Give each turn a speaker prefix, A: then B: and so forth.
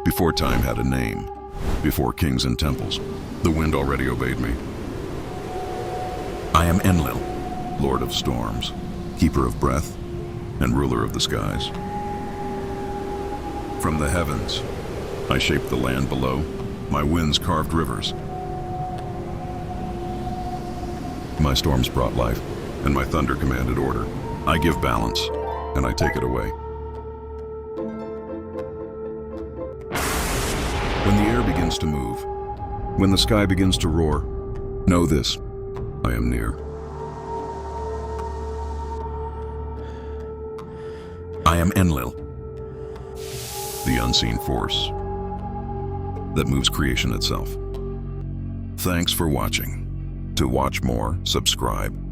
A: Before time had a name, before kings and temples, the wind already obeyed me. I am Enlil, Lord of Storms, Keeper of Breath, and Ruler of the Skies. From the heavens, I shaped the land below, my winds carved rivers. My storms brought life, and my thunder commanded order. I give balance, and I take it away. When the air begins to move, when the sky begins to roar, know this, I am near. I am Enlil, the unseen force that moves creation itself. Thanks for watching. To watch more, subscribe